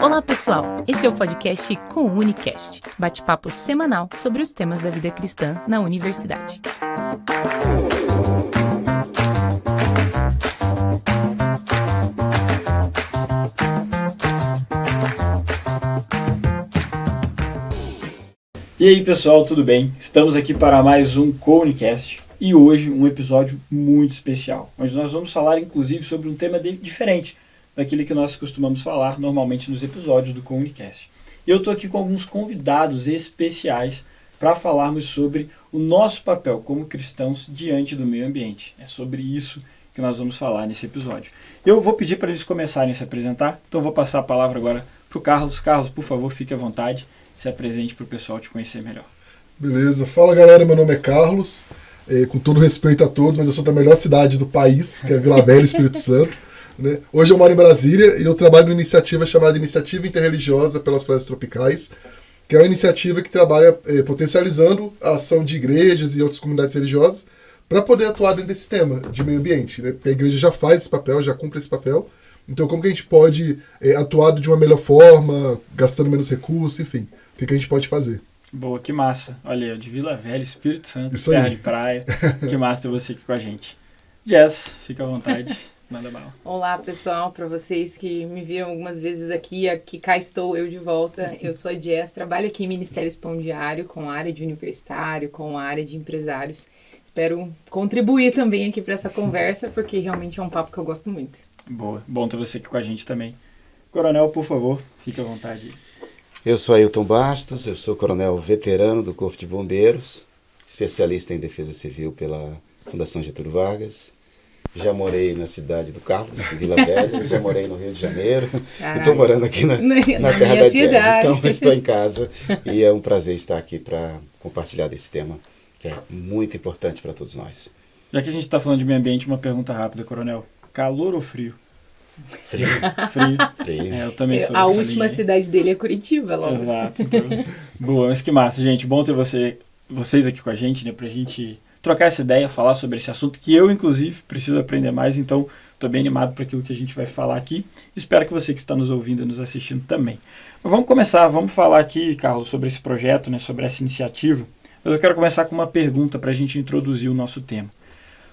Olá pessoal, esse é o podcast Comunicast, bate-papo semanal sobre os temas da vida cristã na universidade. E aí pessoal, tudo bem? Estamos aqui para mais um Comunicast e hoje um episódio muito especial, onde nós vamos falar inclusive sobre um tema diferente daquele que nós costumamos falar normalmente nos episódios do Comunicast. E eu estou aqui com alguns convidados especiais para falarmos sobre o nosso papel como cristãos diante do meio ambiente. É sobre isso que nós vamos falar nesse episódio. Eu vou pedir para eles começarem a se apresentar, então vou passar a palavra agora para o Carlos. Carlos, por favor, fique à vontade. Se apresente para o pessoal te conhecer melhor. Beleza. Fala galera, meu nome é Carlos, com todo respeito a todos, mas eu sou da melhor cidade do país, que é Vila Velha, Espírito Santo. Né? Hoje eu moro em Brasília e eu trabalho numa iniciativa chamada Iniciativa Interreligiosa pelas Florestas Tropicais, que é uma iniciativa que trabalha potencializando a ação de igrejas e outras comunidades religiosas para poder atuar dentro desse tema de meio ambiente. Né? Porque a igreja já faz esse papel, já cumpre esse papel. Então como que a gente pode atuar de uma melhor forma, gastando menos recursos, enfim. O que a gente pode fazer? Boa, que massa. Olha aí, de Vila Velha, Espírito Santo, Isso terra aí. de praia. Que massa ter você aqui com a gente. Jess, fica à vontade. Manda bala. Olá, pessoal. Para vocês que me viram algumas vezes aqui cá estou eu de volta. Eu sou a Jess, trabalho aqui em Ministério Pão Diário, com a área de universitário, com a área de empresários. Espero contribuir também aqui para essa conversa, porque realmente é um papo que eu gosto muito. Boa, bom ter você aqui com a gente também. Coronel, por favor, fique à vontade. Eu sou Ailton Bastos, eu sou coronel veterano do Corpo de Bombeiros, especialista em defesa civil pela Fundação Getúlio Vargas. Já morei na cidade do Carmo, em Vila Velha, já morei no Rio de Janeiro. Estou morando aqui na terra da Jess, então estou em casa e é um prazer estar aqui para compartilhar desse tema, que é muito importante para todos nós. Já que a gente está falando de meio ambiente, uma pergunta rápida, Coronel. Calor ou frio? Frio. Frio. Eu também sou. A última cidade dele é Curitiba, logo. Exato. Então, boa, mas que massa, gente. Bom ter vocês aqui com a gente, né? Pra gente trocar essa ideia, falar sobre esse assunto que eu, inclusive, preciso aprender mais. Então, estou bem animado para aquilo que a gente vai falar aqui. Espero que você que está nos ouvindo e nos assistindo também. Mas vamos começar, vamos falar aqui, Carlos, sobre esse projeto, né? Sobre essa iniciativa. Mas eu quero começar com uma pergunta para a gente introduzir o nosso tema.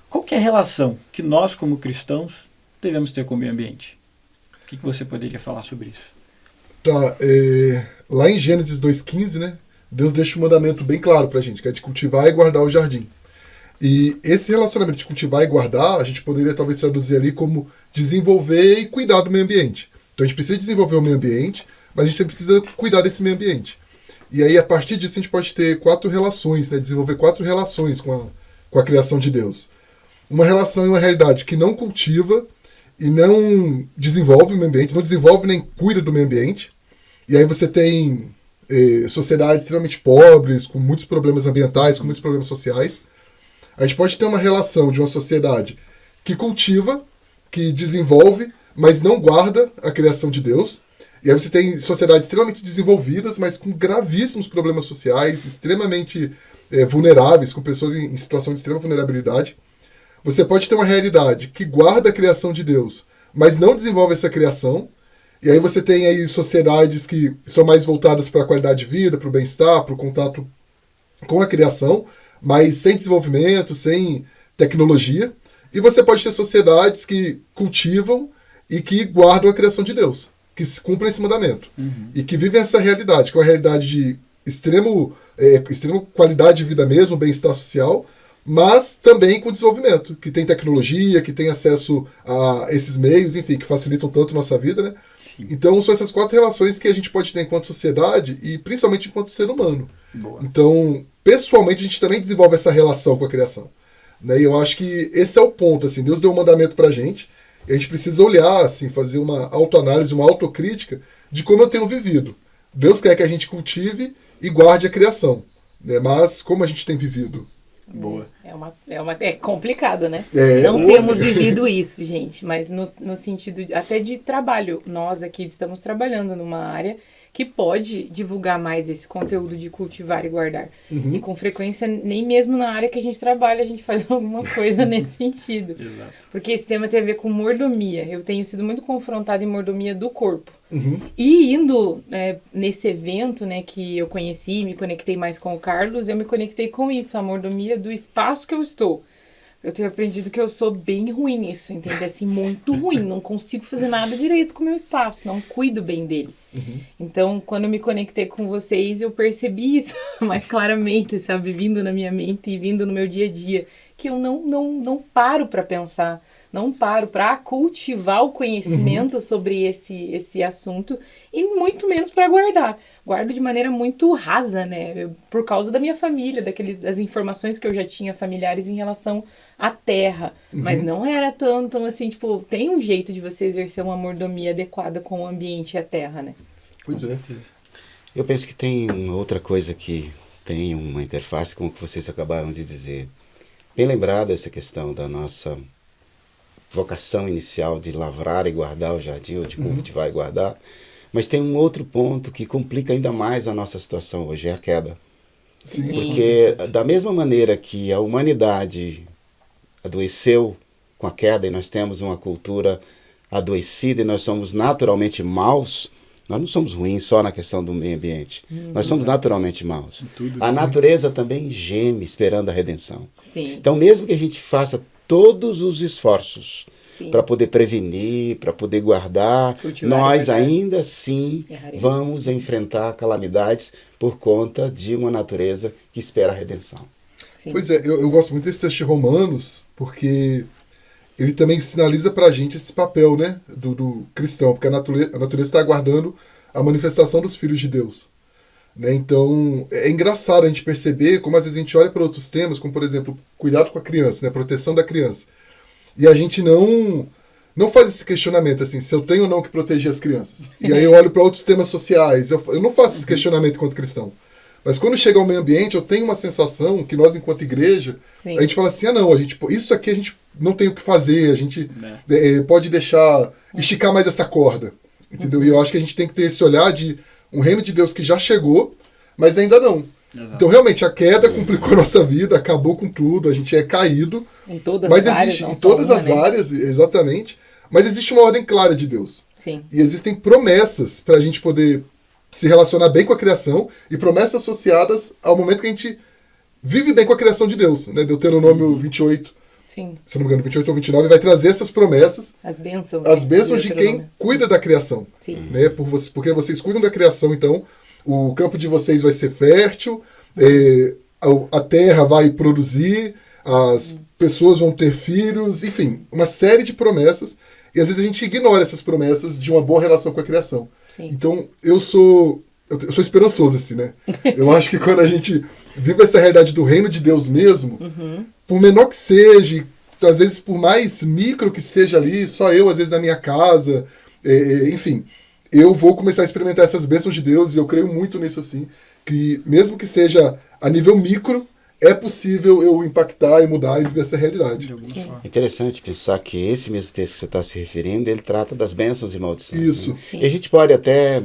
Qual que é a relação que nós, como cristãos, devemos ter com o meio ambiente? O que você poderia falar sobre isso? Tá, lá em Gênesis 2,15, né, Deus deixa um mandamento bem claro pra gente, que é de cultivar e guardar o jardim. E esse relacionamento de cultivar e guardar, a gente poderia talvez traduzir ali como desenvolver e cuidar do meio ambiente. Então a gente precisa desenvolver o meio ambiente, mas a gente precisa cuidar desse meio ambiente. E aí, a partir disso, a gente pode ter 4 relações, né, desenvolver 4 relações com a criação de Deus. Uma relação e uma realidade que não cultiva e não desenvolve o meio ambiente, não desenvolve nem cuida do meio ambiente. E aí você tem sociedades extremamente pobres, com muitos problemas ambientais, com muitos problemas sociais. A gente pode ter uma relação de uma sociedade que cultiva, que desenvolve, mas não guarda a criação de Deus. E aí você tem sociedades extremamente desenvolvidas, mas com gravíssimos problemas sociais, extremamente vulneráveis, com pessoas em situação de extrema vulnerabilidade. Você pode ter uma realidade que guarda a criação de Deus, mas não desenvolve essa criação. E aí você tem aí sociedades que são mais voltadas para a qualidade de vida, para o bem-estar, para o contato com a criação, mas sem desenvolvimento, sem tecnologia. E você pode ter sociedades que cultivam e que guardam a criação de Deus, que cumprem esse mandamento. E que vivem essa realidade, que é uma realidade de extrema qualidade de vida mesmo, bem-estar social, mas também com desenvolvimento, que tem tecnologia, que tem acesso a esses meios, enfim, que facilitam tanto a nossa vida, né? Sim. Então, são essas 4 relações que a gente pode ter enquanto sociedade e principalmente enquanto ser humano. Boa. Então, pessoalmente, a gente também desenvolve essa relação com a criação. Né? E eu acho que esse é o ponto, assim, Deus deu um mandamento pra gente, e a gente precisa olhar, assim, fazer uma autoanálise, uma autocrítica de como eu tenho vivido. Deus quer que a gente cultive e guarde a criação, né? Mas como a gente tem vivido? Boa. É complicado, né? É. Não temos vivido isso, gente, mas no sentido até de trabalho. Nós aqui estamos trabalhando numa área que pode divulgar mais esse conteúdo de cultivar e guardar. E com frequência, nem mesmo na área que a gente trabalha, a gente faz alguma coisa nesse sentido. Exato. Porque esse tema tem a ver com mordomia. Eu tenho sido muito confrontada em mordomia do corpo. E indo nesse evento, né, que eu conheci, me conectei mais com o Carlos, eu me conectei com isso, a mordomia do espaço que eu estou. Eu tenho aprendido que eu sou bem ruim nisso, entende? Assim, muito ruim. Não consigo fazer nada direito com o meu espaço, não cuido bem dele. Então, quando eu me conectei com vocês, eu percebi isso mais claramente, sabe? Vindo na minha mente e vindo no meu dia a dia. Que eu não paro para pensar, não paro para cultivar o conhecimento sobre esse assunto e muito menos para guardar. Guardo de maneira muito rasa, né? Por causa da minha família, das informações que eu já tinha familiares em relação à terra. Mas não era tão assim, tipo, tem um jeito de você exercer uma mordomia adequada com o ambiente e a terra, né? Pois Com é. certeza. Eu penso que tem outra coisa que tem uma interface com o que vocês acabaram de dizer. Bem lembrada essa questão da nossa vocação inicial de lavrar e guardar o jardim, ou de cultivar e guardar. Mas tem um outro ponto que complica ainda mais a nossa situação hoje, é a queda. Sim. Porque da mesma maneira que a humanidade adoeceu com a queda e nós temos uma cultura adoecida e nós somos naturalmente maus, nós não somos ruins só na questão do meio ambiente. Nós somos naturalmente maus. A natureza também geme esperando a redenção. Sim. Então, mesmo que a gente faça todos os esforços Sim. para poder prevenir, para poder guardar, Cultivar e nós guardar. ainda assim Erraremos. vamos enfrentar calamidades por conta de uma natureza que espera a redenção. Sim. Pois é, eu gosto muito desse texto de Romanos, porque ele também sinaliza pra gente esse papel, né, do cristão, porque a natureza está aguardando a manifestação dos filhos de Deus. Né? Então, é engraçado a gente perceber como às vezes a gente olha para outros temas, como por exemplo, cuidado com a criança, né, proteção da criança. E a gente não faz esse questionamento, assim, se eu tenho ou não que proteger as crianças. E aí eu olho para outros temas sociais, eu não faço esse questionamento enquanto cristão. Mas quando chega ao meio ambiente, eu tenho uma sensação que nós, enquanto igreja, Sim. a gente fala assim, isso aqui a gente não tem o que fazer, a gente Né. pode esticar mais essa corda. Entendeu? E eu acho que a gente tem que ter esse olhar de um reino de Deus que já chegou, mas ainda não. Exato. Então, realmente, a queda complicou a nossa vida, acabou com tudo, a gente é caído. Em todas Mas as áreas, existe, não em só todas uma, as né? áreas, exatamente. Mas existe uma ordem clara de Deus. Sim. E existem promessas para a gente poder se relacionar bem com a criação e promessas associadas ao momento que a gente vive bem com a criação de Deus. Né? Deuteronômio 28, Sim. se não me engano, 28 ou 29, vai trazer essas promessas, As bênçãos. as né? bênçãos de quem Deuteronômio. cuida da criação. Sim. Né? Porque vocês cuidam da criação, então o campo de vocês vai ser fértil, a terra vai produzir, as pessoas vão ter filhos, enfim, uma série de promessas. E às vezes a gente ignora essas promessas de uma boa relação com a criação. Sim. Então eu sou esperançoso, assim, né? Eu acho que quando a gente vive essa realidade do reino de Deus mesmo, por menor que seja, às vezes por mais micro que seja ali, só eu, às vezes na minha casa, enfim, eu vou começar a experimentar essas bênçãos de Deus e eu creio muito nisso, assim, que mesmo que seja a nível micro, é possível eu impactar e mudar e viver essa realidade. De alguma forma. É interessante pensar que esse mesmo texto que você está se referindo, ele trata das bênçãos e maldições. Isso. Né? Sim. E a gente pode até,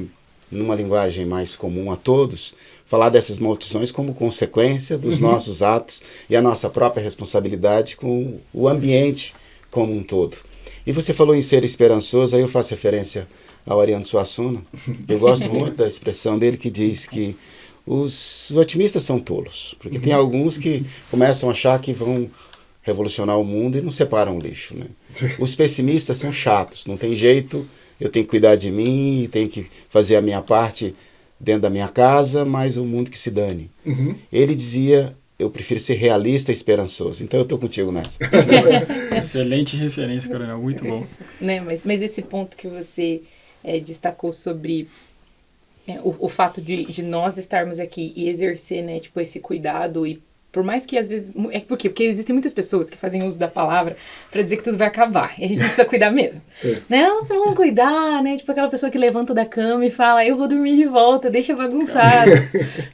numa linguagem mais comum a todos, falar dessas maldições como consequência dos nossos atos e a nossa própria responsabilidade com o ambiente como um todo. E você falou em ser esperançoso, aí eu faço referência ao Ariano Suassuna. Eu gosto muito da expressão dele que diz que os otimistas são tolos, porque tem alguns que começam a achar que vão revolucionar o mundo e não separam o lixo. Né? Os pessimistas são chatos, não tem jeito, eu tenho que cuidar de mim, tenho que fazer a minha parte dentro da minha casa, mas o mundo que se dane. Ele dizia, eu prefiro ser realista e esperançoso, então eu estou contigo nessa. Excelente referência, Coronel, muito bom. Né? Mas esse ponto que você destacou sobre o fato de nós estarmos aqui e exercer, né, tipo, esse cuidado e Por mais que às vezes... Por quê? Porque existem muitas pessoas que fazem uso da palavra para dizer que tudo vai acabar. E a gente precisa cuidar mesmo. Não, vamos cuidar, né? Tipo aquela pessoa que levanta da cama e fala, eu vou dormir de volta, deixa bagunçado.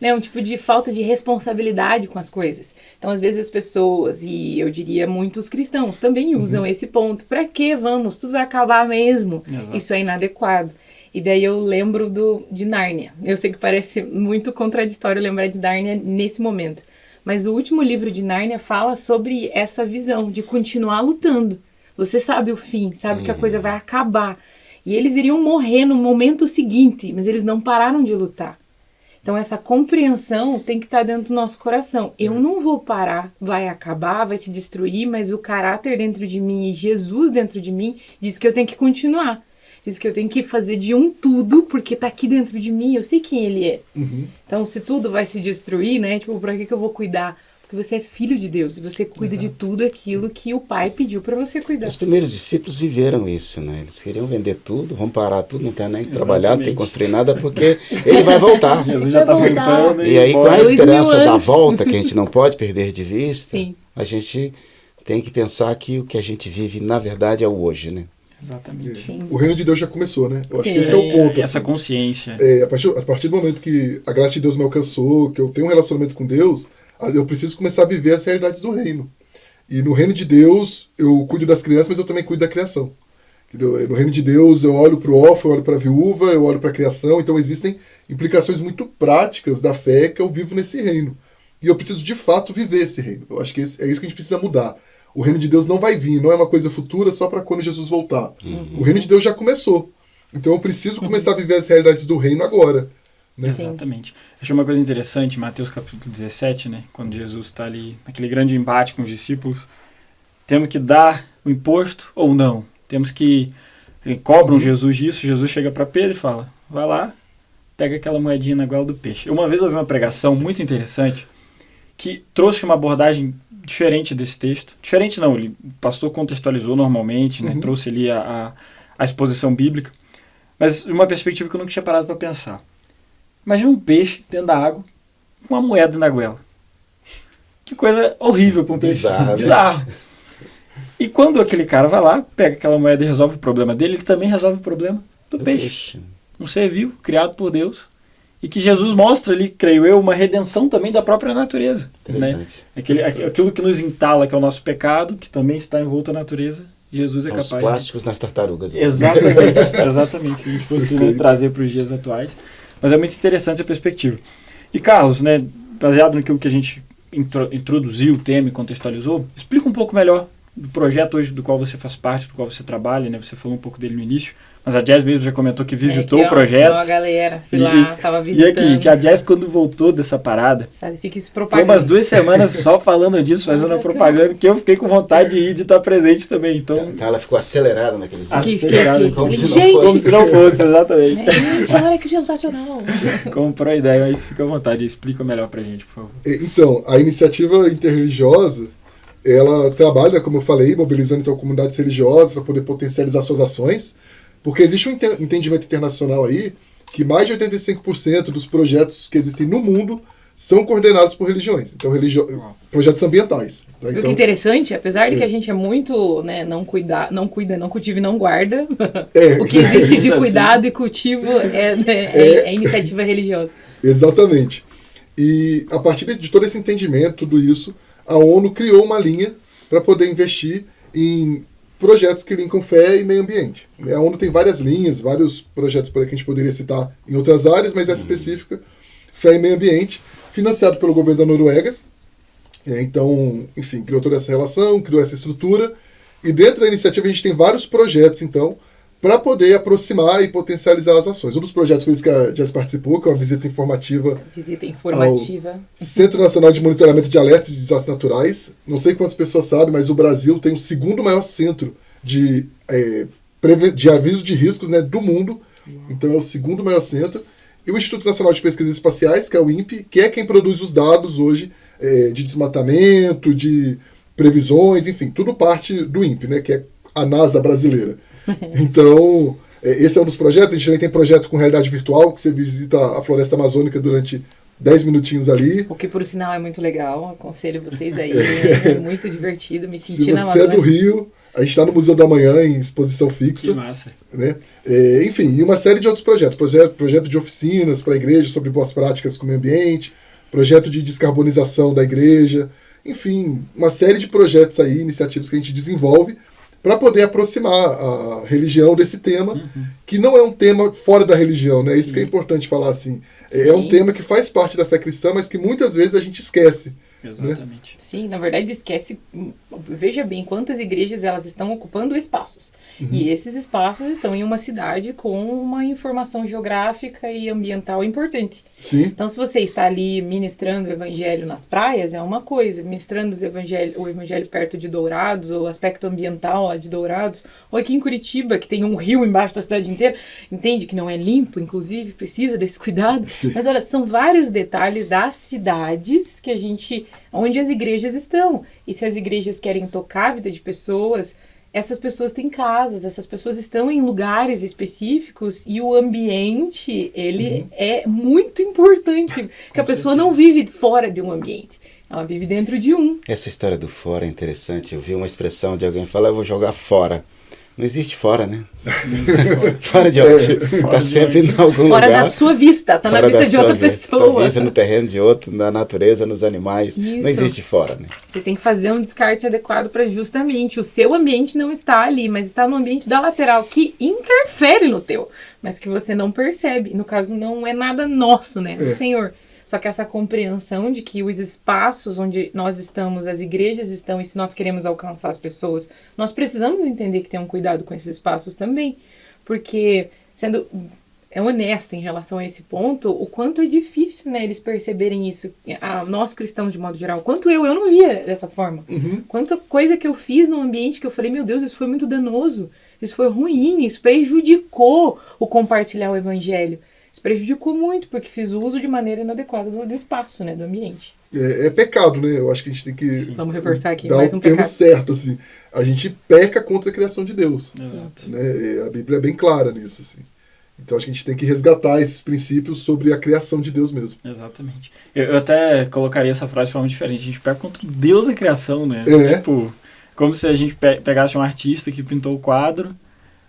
Né? Um tipo de falta de responsabilidade com as coisas. Então, às vezes as pessoas, e eu diria muitos cristãos, também usam esse ponto. Pra que vamos? Tudo vai acabar mesmo. Exato. Isso é inadequado. E daí eu lembro de Nárnia. Eu sei que parece muito contraditório lembrar de Nárnia nesse momento. Mas o último livro de Nárnia fala sobre essa visão de continuar lutando. Você sabe o fim, sabe que a coisa vai acabar. E eles iriam morrer no momento seguinte, mas eles não pararam de lutar. Então essa compreensão tem que estar dentro do nosso coração. Eu não vou parar, vai acabar, vai se destruir, mas o caráter dentro de mim e Jesus dentro de mim diz que eu tenho que continuar. Diz que eu tenho que fazer de tudo, porque tá aqui dentro de mim, eu sei quem ele é. Então, se tudo vai se destruir, né? Tipo, pra que eu vou cuidar? Porque você é filho de Deus, e você cuida de tudo aquilo que o Pai pediu pra você cuidar. Os primeiros discípulos viveram isso, né? Eles queriam vender tudo, vamos parar tudo, não tem nem que trabalhar, não tem que construir nada, porque ele vai voltar. Jesus já está voltando. E aí, com a 2000 esperança da anos. volta, que a gente não pode perder de vista, Sim. a gente tem que pensar que o que a gente vive, na verdade, é o hoje, né? Exatamente. Sim. O reino de Deus já começou, né? Eu acho Sim. que esse é o ponto. Essa assim. consciência. A partir do momento que a graça de Deus me alcançou, que eu tenho um relacionamento com Deus, eu preciso começar a viver as realidades do reino. E no reino de Deus, eu cuido das crianças, mas eu também cuido da criação. Entendeu? No reino de Deus, eu olho para o órfão, eu olho para a viúva, eu olho para a criação. Então existem implicações muito práticas da fé que eu vivo nesse reino. E eu preciso, de fato, viver esse reino. Eu acho que é isso que a gente precisa mudar. O reino de Deus não vai vir, não é uma coisa futura só para quando Jesus voltar. O reino de Deus já começou. Então eu preciso começar a viver as realidades do reino agora. Né? Exatamente. Achei uma coisa interessante, Mateus capítulo 17, né? Quando Jesus está ali naquele grande embate com os discípulos. Temos que dar o imposto ou não? Temos que... Cobram Jesus disso, Jesus chega para Pedro e fala, vai lá, pega aquela moedinha na goela do peixe. Uma vez eu ouvi uma pregação muito interessante que trouxe uma abordagem diferente desse texto. Diferente não, o pastor contextualizou normalmente, né? Trouxe ali a exposição bíblica, mas uma perspectiva que eu nunca tinha parado para pensar. Imagina um peixe dentro da água com uma moeda na goela. Que coisa horrível para um peixe. Bizarro. E quando aquele cara vai lá, pega aquela moeda e resolve o problema dele, ele também resolve o problema do peixe. Um ser vivo, criado por Deus, e que Jesus mostra ali, creio eu, uma redenção também da própria natureza. Interessante. Né? Aquilo que nos entala, que é o nosso pecado, que também está envolto na natureza, Jesus é capaz. São os plásticos nas tartarugas. Exatamente, exatamente. Se a gente fosse trazer para os dias atuais. Mas é muito interessante a perspectiva. E Carlos, né, baseado naquilo que a gente introduziu o tema e contextualizou, explica um pouco melhor do projeto hoje do qual você faz parte, do qual você trabalha, né? Você falou um pouco dele no início, mas a Jazz mesmo já comentou que visitou o projeto. A galera, fui lá, tava visitando. E aqui, a Jazz quando voltou dessa parada, fica isso foi propaganda. umas 2 semanas só falando disso, fazendo a propaganda, que eu fiquei com vontade de ir, de estar presente também. Então ela ficou acelerada naqueles dias. Acelerada, como se não fosse, exatamente. Gente, olha que sensacional. Comprou a ideia, mas fica à vontade, explica melhor pra gente, por favor. Então, a iniciativa interreligiosa, ela trabalha, como eu falei, mobilizando então comunidades religiosas para poder potencializar suas ações, porque existe um entendimento internacional aí que mais de 85% dos projetos que existem no mundo são coordenados por religiões, então projetos ambientais. Tá? Viu que interessante? Apesar de que a gente é muito, né, não cuida, não cultiva e não guarda, o que existe de cuidado e cultivo é iniciativa religiosa. Exatamente. E a partir de todo esse entendimento, tudo isso, a ONU criou uma linha para poder investir em projetos que linkam fé e meio ambiente. A ONU tem várias linhas, vários projetos que a gente poderia citar em outras áreas, mas essa específica, fé e meio ambiente, financiado pelo governo da Noruega. Então, enfim, criou toda essa relação, criou essa estrutura, e dentro da iniciativa a gente tem vários projetos, então, para poder aproximar e potencializar as ações. Um dos projetos foi esse que a Jess participou, que é uma visita informativa. Ao Centro Nacional de Monitoramento de Alertas de Desastres Naturais. Não sei quantas pessoas sabem, mas o Brasil tem o segundo maior centro de aviso de riscos, né, do mundo. Então é o segundo maior centro. E o Instituto Nacional de Pesquisas Espaciais, que é o INPE, que é quem produz os dados hoje de desmatamento, de previsões, enfim, tudo parte do INPE, né, que é a NASA brasileira. Então, esse é um dos projetos. A gente também tem projeto com realidade virtual, que você visita a floresta amazônica durante 10 minutinhos ali. O que, por sinal, é muito legal. Aconselho vocês aí. É muito divertido. Me Se senti na você é do Amazônia. Rio, a gente está no Museu da Manhã, em exposição Que fixa. massa. Né? Enfim, e uma série de outros projetos. Projeto de oficinas para a igreja sobre boas práticas com o meio ambiente, projeto de descarbonização da igreja, enfim, uma série de projetos aí, iniciativas que a gente desenvolve para poder aproximar a religião desse tema, que não é um tema fora da religião, né? Isso que é importante falar assim. É um Sim. tema que faz parte da fé cristã, mas que muitas vezes a gente esquece. Exatamente. Sim, na verdade esquece, veja bem quantas igrejas elas estão ocupando espaços. E esses espaços estão em uma cidade com uma informação geográfica e ambiental importante. Sim, Então, se você está ali ministrando o evangelho nas praias, é uma coisa. Ministrando o evangelho perto de Dourados, ou o aspecto ambiental lá de Dourados, ou aqui em Curitiba, que tem um rio embaixo da cidade inteira, entende que não é limpo, inclusive, precisa desse cuidado. Sim. Mas olha, são vários detalhes das cidades que onde as igrejas estão. E se as igrejas querem tocar a vida de pessoas, essas pessoas têm casas, essas pessoas estão em lugares específicos e o ambiente, ele é muito importante. Porque a pessoa não vive fora de um ambiente, ela vive dentro de um. Essa história do fora é interessante. Eu vi uma expressão de alguém falar, eu vou jogar fora. Não existe fora, né? Fora de onde? Está sempre em algum Fora lugar. da sua vista, tá na Fora vista da de sua outra vista. pessoa. Na vista, no terreno de outro, na natureza, nos animais. Isso. Não existe fora, né? Você tem que fazer um descarte adequado para justamente o seu ambiente não estar ali, mas está no ambiente da lateral, que interfere no teu, mas que você não percebe. No caso, não é nada nosso, né? Do Senhor. Só que essa compreensão de que os espaços onde nós estamos, as igrejas estão, e se nós queremos alcançar as pessoas, nós precisamos entender que tem um cuidado com esses espaços também. Porque, sendo honesta em relação a esse ponto, o quanto é difícil, né, eles perceberem isso. Nós cristãos, de modo geral, quanto eu não via dessa forma. Quanta coisa que eu fiz num ambiente que eu falei, meu Deus, isso foi muito danoso, isso foi ruim, isso prejudicou o compartilhar o evangelho. Isso prejudicou muito, porque fiz uso de maneira inadequada do espaço, né, do ambiente. É pecado, né? Eu acho que a gente tem que Vamos reforçar aqui, dar mais um o termo pecado. certo, assim. A gente peca contra a criação de Deus. Exato. Né? A Bíblia é bem clara nisso, assim. Então acho que a gente tem que resgatar esses princípios sobre a criação de Deus mesmo. Exatamente. Eu até colocaria essa frase de forma diferente. A gente pega contra o Deus da criação, né? É. Tipo, como se a gente pegasse um artista que pintou o quadro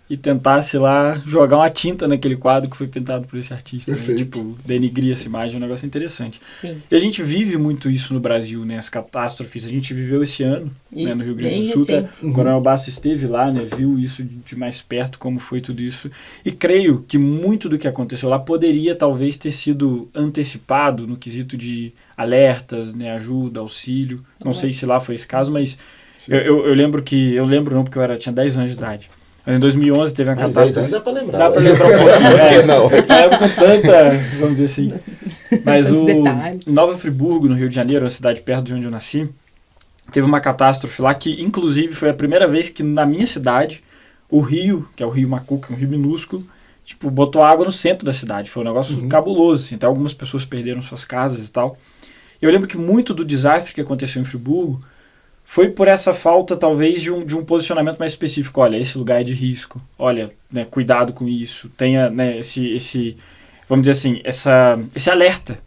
e tentasse lá jogar uma tinta naquele quadro que foi pintado por esse artista. Né? Perfeito. Tipo, denigrir essa imagem, é um negócio interessante. Sim. E a gente vive muito isso no Brasil, né? As catástrofes. A gente viveu esse ano, né, Isso, no Rio Grande bem do Sul. recente. O Coronel Basso esteve lá, né? Viu isso de mais perto, como foi tudo isso. E creio que muito do que aconteceu lá poderia talvez ter sido antecipado no quesito de alertas, né? Ajuda, auxílio. Não sei se lá foi esse caso, mas eu lembro que... Eu lembro não, porque tinha 10 anos de idade. Mas em 2011 teve uma Mas catástrofe. dá pra lembrar. Dá pra ué. lembrar um pouquinho. Por que não? Na época tanta, vamos dizer assim. Mas Tantos detalhes. em Nova Friburgo, no Rio de Janeiro, uma cidade perto de onde eu nasci, teve uma catástrofe lá que, inclusive, foi a primeira vez que na minha cidade, o rio, que é o Rio Macuca, um rio minúsculo, tipo, botou água no centro da cidade. Foi um negócio cabuloso, assim. Até algumas pessoas perderam suas casas e tal. Eu lembro que muito do desastre que aconteceu em Friburgo foi por essa falta, talvez, de um posicionamento mais específico. Olha, esse lugar é de risco. Olha, né, cuidado com isso. Tenha, né, esse vamos dizer assim, esse alerta.